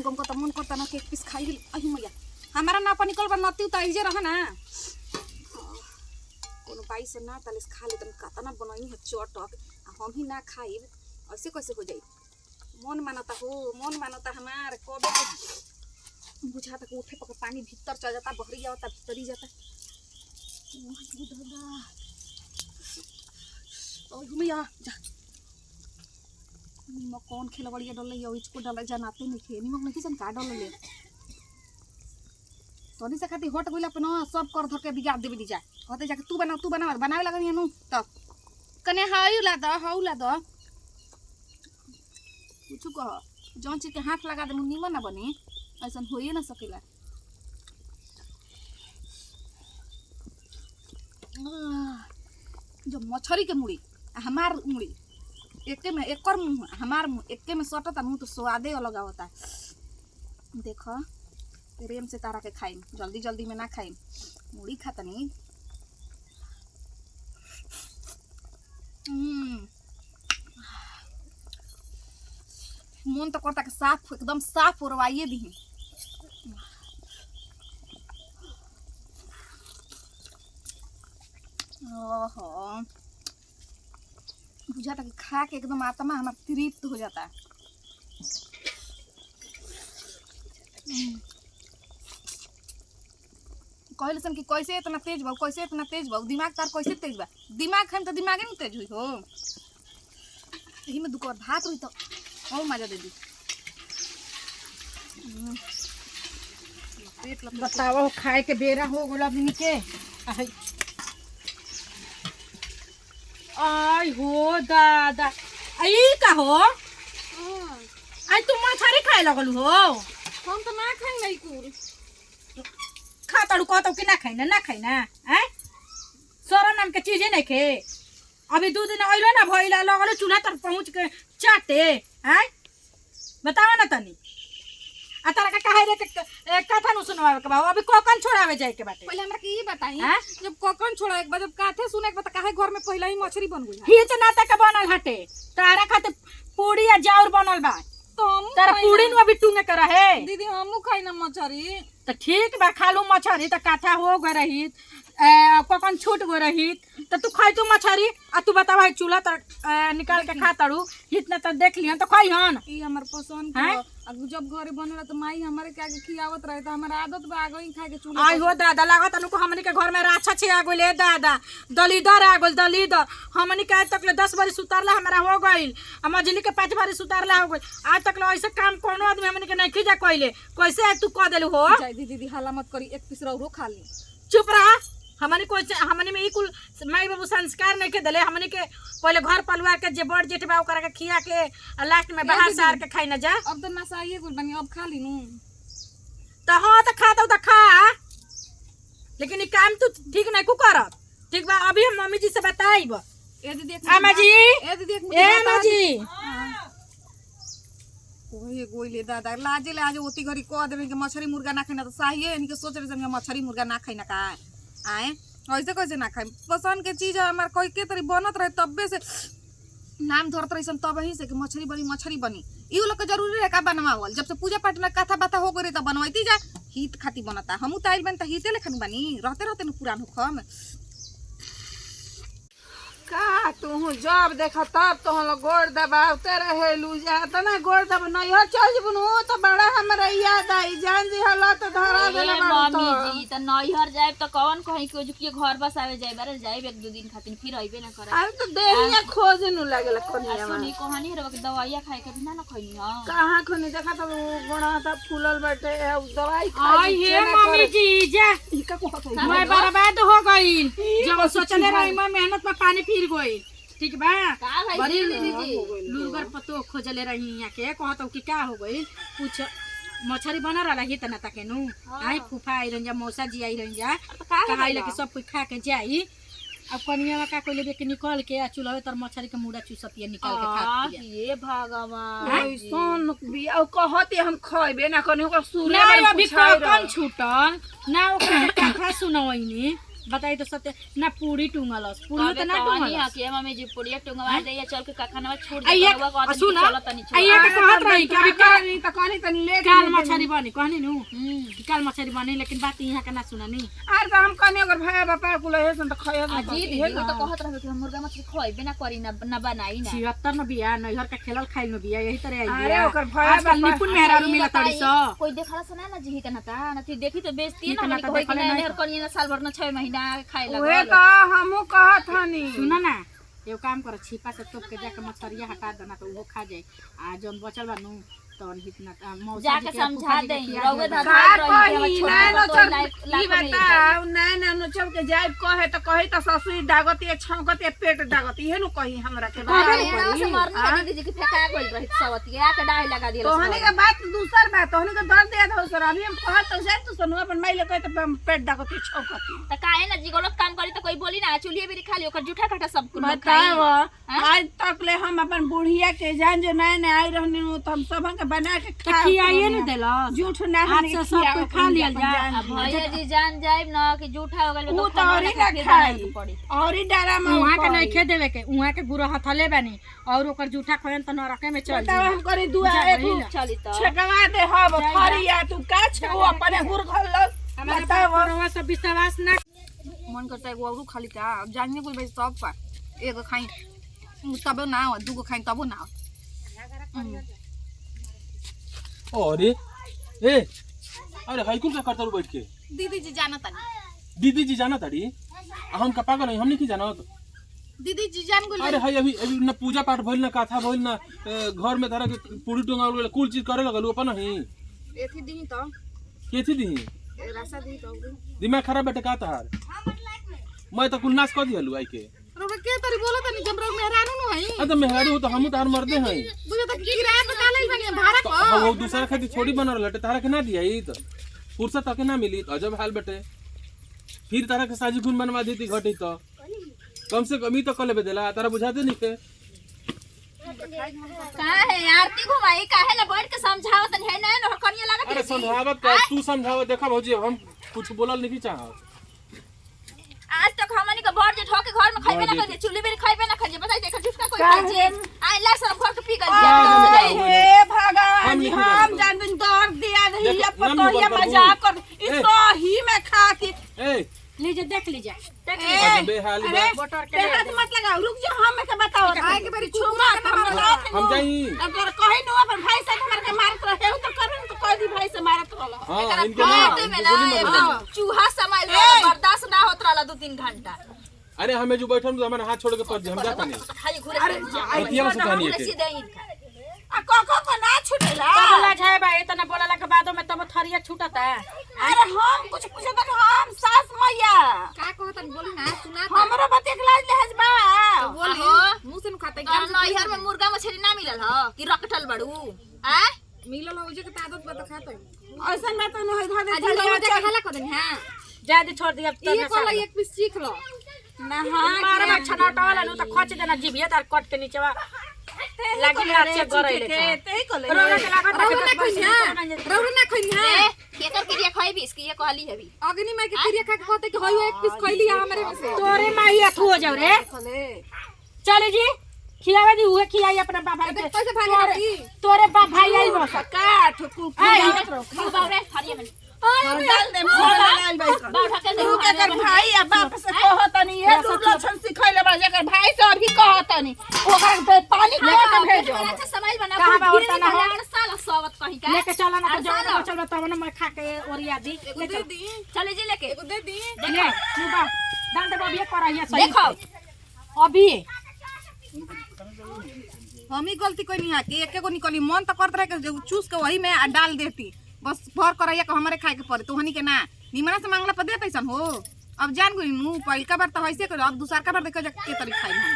गम को त मन करता ना के एक पीस खाई गेल अहि मैया हमारा ना अपन निकल बा नती त इजे रह ना कोनो बाई से ना तले खा ले तन कतना बनई है चटक हम ही ना खाई ऐसे कैसे हो जाई मन मानता हमार कबे के बुझा तक उठे पक पानी भीतर चल जाता बहरी जाता भीतर ही जाता ओ मैया जा निमक कौन खेला बढ़िया डल ले इसको डल जनाते नहीं खे निमक नहीं सन का डल ले तोनी से खाती हट गइला पे ना सब कर धर के बिगाड़ देबे दी जा कहते जाके तू बना बनावे लगनी नु त कने हाउ ला द कुछ कह जौन चीज के हाथ लगा दे निमन ना बने ऐसा होइए ना सकेला जो मछरी के मुड़ी हमार मुड़ी एके में एकर मुंह हमार मुंह एके में सटता मुंह तो स्वादे अलग होता देखो प्रेम से तारा के खाई जल्दी जल्दी में ना खाई मुड़ी खातनी मन तो करता कि साफ एकदम साफ उड़वाइए दी ओहो बुझाता कि खा के एकदम आत्मा हमारा तृप्त हो जाता है कहले सन कि कैसे इतना तेज बा दिमाग तार कैसे तेज बा दिमाग खाम तो दिमागे नहीं तेज हुई हो यही में दुकर भात हुई तो और मजा दे दी बताओ खाए के बेरा हो गोला बिन के आई हो दादा आई का हो आई तुम मछरी खाए लगल हो हम तो ना खाई नहीं कुल खाता कहता कि ना खाई हैं सर नाम के चीजें नहीं खे अभी 2 दिन अइलो ना भइला लगल चूल्हा तर पहुंच के चाटे हैं बताओ ना तनी आ तारा का काहे रे कथा न सुनवावे के बा अभी कोकन छोड़ावे जाए के बाटे पहले हमरा के ई बताई जब कोकन छोड़ा एक बार जब काथे सुने के बता काहे घर में पहले ही मछली बन गई ही तो नाता का बनल हटे तारा खाते पूरी या जाउर बनल बा तो हम तारा पूरी न अभी टूंगे कर रहे दीदी हमू खाई ना मछली तो ठीक बा खालू मछली तो काथा हो गए रही कोकन छूट गए रही तो तू खाई तू मछली आ तू बता भाई चूल्हा तक निकाल के खा तारू इतना तो देख लिहन तो खाई हन ई हमर पसंद है जब घरे बनला तो माई हमारे के आगे खियावत रहे तो हमारा आदत बा आगे खाए के चूल्हा आई हो दादा लागत अनुको हमनी के घर में राछा छे आ गइल दादा दलीदर आ गइल दलीदर हमनी के आज तक ले 10 बारी सुतारला हमरा हो गइल आ मजली के 5 बारी सुतारला हो गइल आज तक ले ऐसे काम कोनो आदमी हमनी के नहीं खिजा कइले कैसे तू क देलु हो जाई दीदी हल्ला मत करी एक पीस रहो खा ली चुप रहा हमनी में ई कुल माई बाबू संस्कार नहीं के देले हमनी के पहले घर परिवार के जे बड़ जेठ बा ओकरा के खिया के लास्ट में बाहर से आर के खाई ना जा अब तो नसाइए कुल बनी अब खा ली नु तो हां तो खा तो खा लेकिन ई काम तू ठीक नहीं को कर ठीक बा अभी हम मम्मी जी से बताइब ए दीदी अम्मा जी ए अम्मा जी ओए गोइले दादा लाजे ओती घरी कह देबे कि मछली मुर्गा ना खाइना तो साहिए इनके सोच रहे कि मछली मुर्गा ना खाइना का आए ऐसे कैसे ना खाए पसंद के चीज हमार कोई के तरी बनत रहे तब्बे से नाम धरत रही तब ही से कि मछली बनी ई लोग के जरूरी है का बनवावल जब से पूजा पाठ में कथा बाता हो गई तो बनवाइती जा हित खाती बनता हमू ताइल बन त हिते लेखन बनी रहते न पुरान होखम का तू जब देखा तब तो हम गोड़ दबावते रहेलू जाता ना गोड़ दब नहीं हो चल जबनु तो बड़ा हमरा याद आई जान जी हला तो धरा देला मम्मी जी त नैहर जाए तो कौन कहीं के जो घर बसावे जाए बारे जाए 1-2 दिन खातिर फिर आइबे ना करे अरे तो देहिया खोजे नु लागल कोनिया सुनी कहानी रे के दवाइया खाए के बिना ना खइनी हां कहां खनी देखा तो गोड़ा था फूलल बैठे दवाई आई हे मम्मी जी जा ई का को मैं बर्बाद हो गई जब सोचले रही मैं मेहनत में पानी फिर गई ठीक बा बड़ी लूरगर पतो खोजले रही यहाँ के कहतो कि क्या हो गई कुछ मछली बना रहा ही तना तके नु आई फूफा आई रंजा मौसा जी आई रंजा कहाई लगे सब कुछ खा के जाई अब कनिया का कोई लेबे के निकल के आ चूल्हा तर मछली के मुड़ा चूसतिया निकाल के खा ये भगवान सोन बिया कहते हम खइबे ना कनी ओकर सूर्य ना अभी कौन छूटल ना ओकर कथा सुनवइनी बताई तो सत्य ना पूरी टूंगलस पूरी तो ना टूंगलस कि मम्मी जी पुड़िया टुंगवा दे या चल के कखनवा छोड़ दे आइए बउवा कहत सुन चल तनी छोड़ आइए के कहत रही कि अभी नहीं तो कहनी तनी ले काल मछरी बनी कहनी नु काल मछरी बनी लेकिन बात यहाँ के ना सुननी अरे तो हम कहनी अगर भाई बापा को ले सन तो खाए जी दीदी वो तो कहत रहे कि हम मुर्गा मछली खोइबे ना करी ना बनाई ना 76 न बिया नैहर के खेलल खाइल न बिया यही तरह आई अरे बिया ओकर भाई आजकल निपुण मेहरारू मिला तड़ी स कोई देखला सना ना जी तना ता ना ती देखी तो बेइज्जती ठीक ना ना हमनी तो कोई देखले ना नहीं और कनिया ना साल भर ना 6 महीना खाए उहे लगा तो हमहू कहत हनी सुन ना एगो काम कर छिपा से तोप के जाके मछरिया हटा देना तो वो खा जाए आ जौन बचल बा नु तौन हितना मौसा जाके समझा दे रउवे का धाधा कही ना नो चल ई बताओ ना नो चल के जाए कहे तो कही तो ससुरी दागती छौकती पेट दागती हे नु कही हमरा के बात से मरना दीदी जी की फेंका गइल रही सवती के आके डाई लगा दिया तोहनी के बात दूसर बात तोहनी के दर्द दे दो सर अभी हम कहत तो से तू सुनो अपन माइले कहे तो पेट दागती छौकती त काहे ना जी गलत काम करी तो कोई बोली ना चुलिए भी खा ली ओकर जूठा काटा सब कुछ बताओ आज तक ले हम अपन बुढ़िया के जान जो नए नए आई रहनी तो हम सब के बना के खा खियाइए न देला झूठ ना आज से सब कोई खा लियल जा भैया जी जान जाइब ना कि जूठा हो गइल ऊ तो औरी ना खाई औरी डारा में उहाँ के नहीं खे देवे के उहाँ के गुरु हथले बानी और ओकर जूठा खोयन त नरके में चल बताओ हम करे दुआ एक चली तो छकवा दे हब फरिया तू का छो अपने हुर घल हमारे बरवा सब विश्वास ना मन करता है वो औरू खाली का अब जाने कोई भाई सब पा एगो खाई तबो ना हो दूगो खाई तबो ना हो अरे ए अरे हाई कुल का करता रू बैठ के दीदी जी जाना तनी दीदी जी जाना ताड़ी हम का पागल नहीं हमने की जाना तो दीदी जी जान गुल अरे हाई अभी अभी ना पूजा पाठ भइल ना कथा भइल ना घर में धरा के पूरी टोंगा वाला कुल चीज करे लगल अपन नहीं एथी दी तो केथी दी रासा दी तो दिमाग खराब बेटे का तहार मैं तो कुल नाश कर दिहलु आई के रोबे के तरी बोलो तनी जमरा मेहरानू नु हई आ तो मेहरारू हो तो हम तार मरदे हैं बुझे त किराया पे काले बने भाड़ा तो को वो दूसरा खातिर छोड़ी बनल लटे तारा के ना दिया ई तो फुर्सत तक ना मिली अजब हाल बेटे फिर तारा के साजी खून बनवा देती घटी तो कम से कम ही तो कले बेदेला तारा बुझाते नहीं के काहे आरती घुमाई काहे ना बैठ के समझावत है ना न कनिया लागत अरे समझावत का तू समझावत देखा भौजी हम कुछ बोलल नहीं चाहत आज तक हमनी के बड़ जे ठोके घर में खाइबे ना करे चुल्ली में खाइबे ना करे बताई देख झूठा कोई खाई जे आई ला सब घर के पी गई हे भगवान जी हम जान दिन दर्द दिया रही है पतोरिया मजाक कर इसको ही में खा के ए लीजिए देख लीजिए देख बेहाली अरे बा बटर के हाथ मत लगाओ रुक जा हम के बताओ आए के बारी छुमा हम जाई अगर कहे नो अपन भाई से हमर के मारत रहे तो करन तो कह दी भाई से मारत रहल हां इनके ना पेट में ना एकदम चूहा समाइल बर्दाश्त ना होत रहला 2-3 घंटा अरे हमें जो बैठल तो हमारे हाथ छोड़ के पड़ दे हम जाता नहीं खाली घुरे रतिया से कहानी है सीधे इनका आ को ना छुटेला बोला जाए बा इतना बोलला के बादो में तब थरिया छूटता अरे हम कुछ पूछत हम सास मैया का कहतन बोली ना सुना हमरो बते के लाज लेहज बा बोली मुंह से खाते और नैहर में मुर्गा मछली ना मिलल ह कि रकटल बड़ू आ मिलल हो जे के आदत बता खाते ऐसन बात न होई धा आज हम जे खाला कर दे हां ज्यादा छोड़ दिया तो ये कोला एक पीस सीख लो ना हां मारे में छनाटा वाला नु तो खच देना जीभिया तार कट के नीचे लागी ना से गरैले तेई कोले रोना के लागत रौना ना खइया रौना ना खइया केकर क्रिया खइबी इसकी ये कहली हबी अग्नि माई के क्रिया खा के कहते कि होयो एक पीस खइली हमरे में से तोरे माईया थू हो जाओ रे चले जी खियावे दी उहे खियाई अपना बाबा के कैसे भागे रही तोरे बाप भाई आई बस काठ कुल बाबरे फरिया में डाल दे मोबाइल भाई बाबा के तू के कर भाई आ बाप से कहतनी ये दू लक्षण सिखैले बा जेकर भाई से अभी कहतनी ओकर पे पानी के के भेजो अच्छा समझ बना कहां बा होता ना फिर साल सवत कहीं का लेके चला ना तो चल तब ना मैं खा के ओरिया दी दे दी चले जी लेके एगो दे दी ले तू बा डाल दे बबिया करैया सही देखो अभी हम ही गलती कोई नहीं है कि एक एगो निकली मन तो करत रहे कि चूस के वही में डाल देती बस भर करैया के हमारे खाए के पड़े तो हनी के ना निमना से मांगला पर देत ऐसन हो अब जान गई नु पहिल का बार तो वैसे कर अब दूसरा का बार देखो के तरीका खाई हम